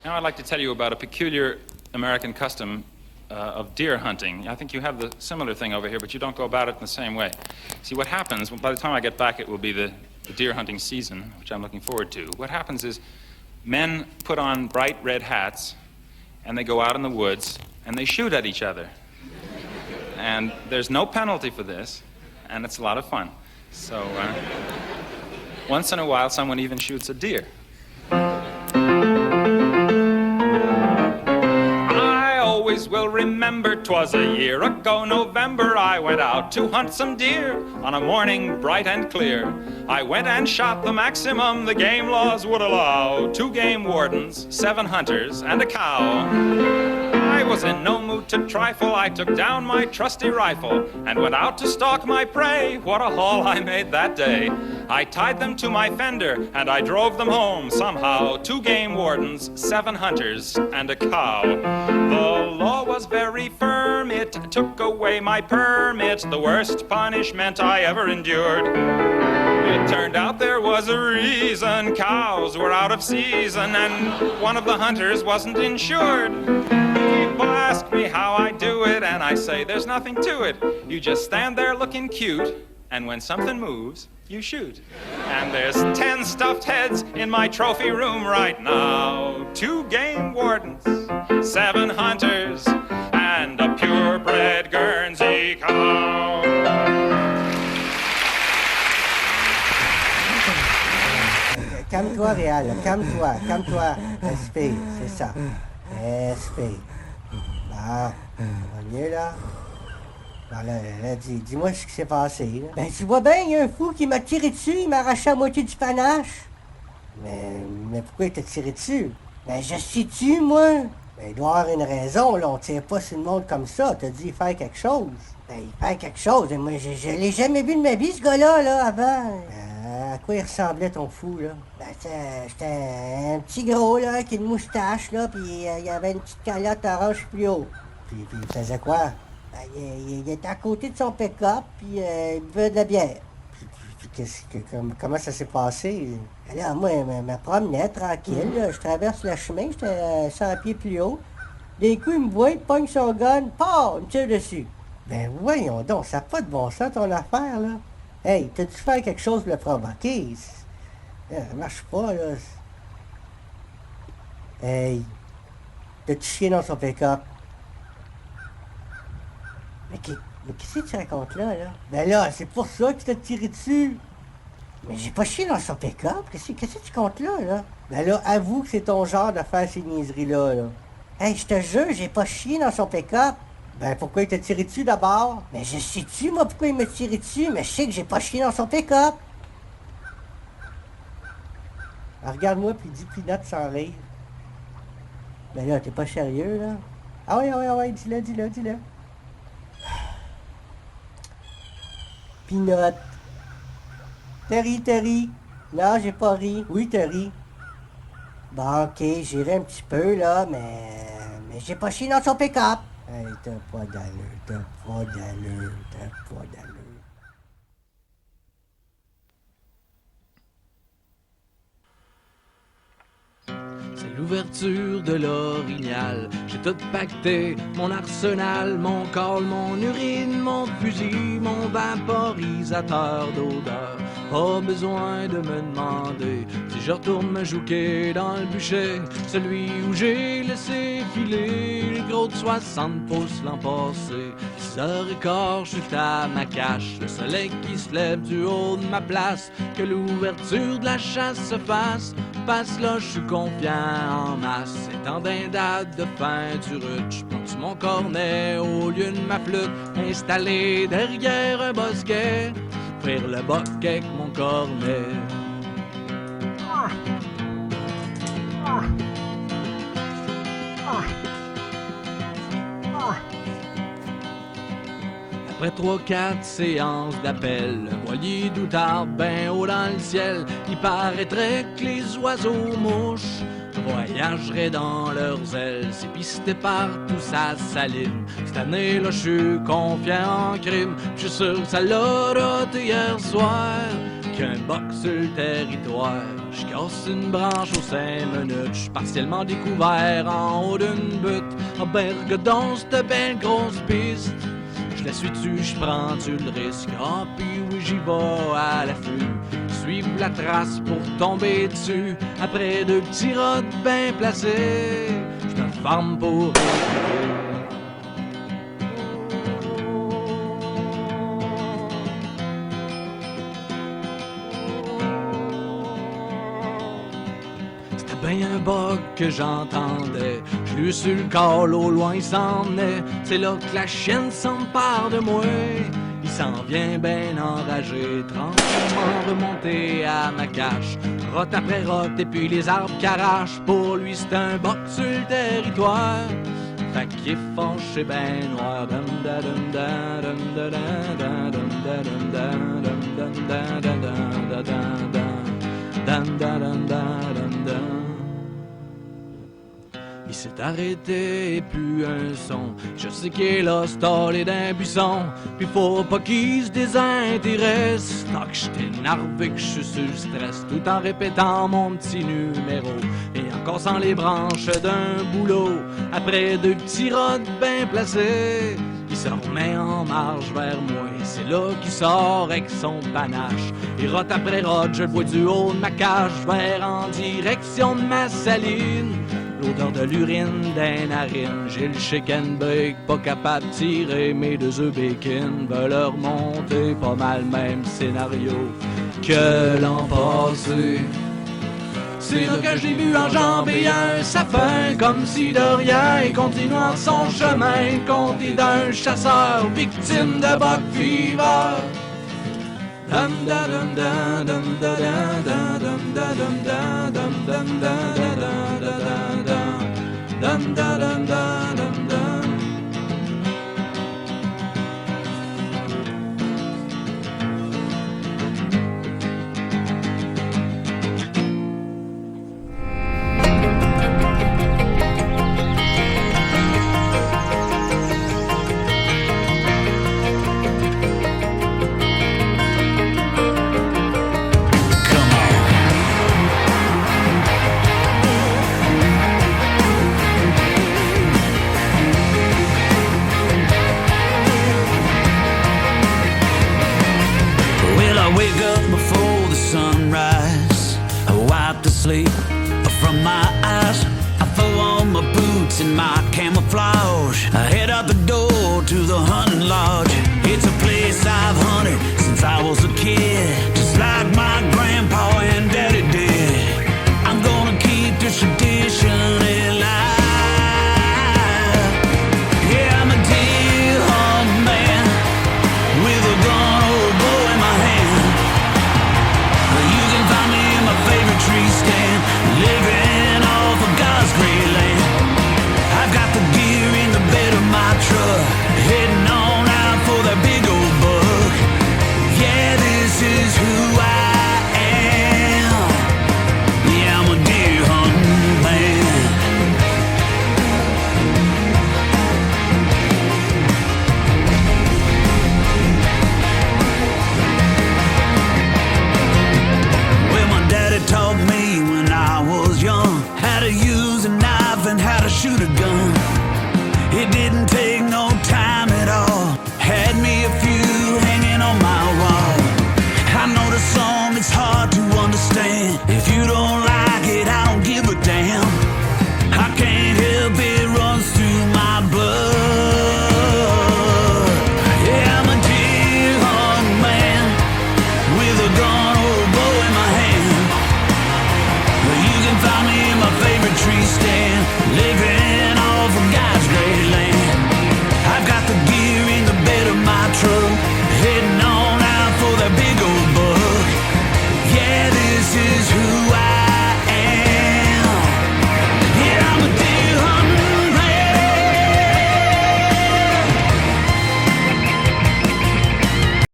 Now I'd like to tell you about a peculiar American custom of deer hunting. I think you have the similar thing over here, but you don't go about it in the same way. See, what happens, by the time I get back, it will be the deer hunting season, which I'm looking forward to. What happens is men put on bright red hats, and they go out in the woods, and they shoot at each other. And there's no penalty for this, and it's a lot of fun. So once in a while, someone even shoots a deer. Will remember 'twas a year ago November I went out to hunt some deer on a morning bright and clear. I went and shot the maximum the game laws would allow. 2 game wardens, 7 hunters, and a cow. I was in no mood to trifle. I took down my trusty rifle and went out to stalk my prey. What a haul I made that day. I tied them to my fender and I drove them home somehow. 2 game wardens, 7 hunters, and a cow. The law was very firm. It took away my permit, the worst punishment I ever endured. It turned out there was a reason. Cows were out of season and one of the hunters wasn't insured. People ask me how I do it, and I say there's nothing to it. You just stand there looking cute, and when something moves, you shoot. And there's 10 stuffed heads in my trophy room right now. 2 game wardens, 7 hunters, and a purebred Guernsey cow. Calme-toi, Réal, calme-toi. Respire, c'est ça. Respire. Bon, on est là. Bon, là, dis-moi ce qui s'est passé, là. Ben, tu vois bien, il y a un fou qui m'a tiré dessus, il m'a arraché la moitié du panache. Mais pourquoi il t'a tiré dessus? Ben, je sais-tu, moi? Ben, il doit y avoir une raison, là, on tire pas sur le monde comme ça. T'as dit faire quelque chose. Ben, il fait quelque chose, et moi, je l'ai jamais vu de ma vie, ce gars-là, là, avant. À quoi il ressemblait, ton fou, là? Ben, c'était un petit gros, là, avec une moustache, là, puis il avait une petite calotte orange fluo. Puis il faisait quoi? Ben, il était à côté de son pick-up, puis il buvait de la bière. Puis comment ça s'est passé? Ben là, moi, je me promenais tranquille, là, je traverse le chemin, j'étais 100 pieds plus haut. D'un coup, il me voit, il pogne son gun, paf, il me tire dessus. Ben voyons donc, ça n'a pas de bon sens ton affaire, là. Hey, t'as-tu fait quelque chose pour le provoquer? Ça marche pas, là. Hey, t'as-tu chié dans son pick-up? Mais qu'est-ce que tu racontes là? Ben là, c'est pour ça que tu t'as tiré dessus. Mais j'ai pas chié dans son pick-up. Qu'est-ce que tu comptes là? Ben là, avoue que c'est ton genre de faire ces niaiseries-là, là. Hey, je te jure, j'ai pas chié dans son pick-up. Ben pourquoi il t'a tiré dessus d'abord? Mais je sais-tu, moi, pourquoi il m'a tiré dessus, mais je sais que j'ai pas chié dans son pick-up. Alors, regarde-moi, puis dis Pinot sans rire. Ben là, t'es pas sérieux, là? Ah oui, dis-le. Pinot. Terry. Non, j'ai pas ri. Oui, Terry. Bon, ok, j'irai un petit peu, là, mais j'ai pas chié dans son pick-up. Hey, t'as pas d'allure. C'est l'ouverture de l'orignal. J'ai tout pacté, mon arsenal, mon col, mon urine, mon fusil, mon vaporisateur d'odeur. Pas besoin de me demander si je retourne me jouquer dans le bûcher, celui où j'ai laissé filer le gros de 60 pouces l'an passé. 6h15, je suis à ma cache, le soleil qui se lève du haut de ma place. Que l'ouverture de la chasse se fasse, passe là, je suis confiant en masse. Étant d'un date de fin du rude, je prends mon cornet au lieu de ma flûte, installé derrière un bosquet, faire le boc avec mon cornet. Après 3-4 séances d'appel, le voilier d'Outarde ben haut dans le ciel, il paraîtrait que les oiseaux mouches voyageraient dans leurs ailes. C'est pisté partout, ça salive. Cette année-là, je suis confiant en crime. Je suis sûr que ça l'a roté hier soir, qu'un box sur le territoire. Je casse une branche aux 5 minutes, j'suis partiellement découvert en haut d'une butte. Ah ben regardons cette belle grosse piste. Je la suis-tu, j'prends-tu le risque? Ah puis oui j'y vais à l'affût. Suivre la trace pour tomber dessus. Après 2 petits rods bien placés, je me forme pour récupérer. Ben un bug que j'entendais, je lui sur le col, au loin il s'en est. C'est là que la chienne s'empare de moi. Il s'en vient ben enragé, tranquillement remonté à ma cache. Rotte après rotte et puis les arbres qu'arrachent. Pour lui c'est un boc sur le territoire. Fait qu'il est fâché ben noir. Il s'est arrêté et plus un son. Je sais qu'il est là, stallé d'un buisson. Puis faut pas qu'il se désintéresse. Tant que j'étais énervé que je suis sur le stress. Tout en répétant mon petit numéro. Et en cassant les branches d'un boulot. Après 2 petits rods bien placés, il se remet en marche vers moi. C'est là qu'il sort avec son panache. Et rotte après rotte, je le vois du haut de ma cage. Vers en direction de ma saline. L'odeur de l'urine des narines. J'ai le chicken bake, pas capable de tirer. Mes 2 œufs bacon veulent remonter. Pas mal même scénario que l'an passé. C'est là que je l'ai vu enjamber un sapin comme si de rien, et continuant son chemin, compté d'un chasseur victime de buck fever. Dum da dum da dum da da dum da dum da dum dum da da dum da dum da dum da. Sleep from my eyes. I throw on my boots and my camouflage. I head out the door to the hunting lodge. It's a place I've hunted since I was a kid, just like my grandpa and daddy did. I'm gonna keep this tradition alive. Yeah, I'm a deer hunting man with a gun or a bow in my hand. You can find me in my favorite tree stand, living off of God's great land. I've got the gear in the bed of my truck, heading on out for that big old buck. Yeah, this is who I am. Yeah, I'm a deer hunting man. Well, my daddy taught me when I was young how to use a knife and how to shoot a gun. It didn't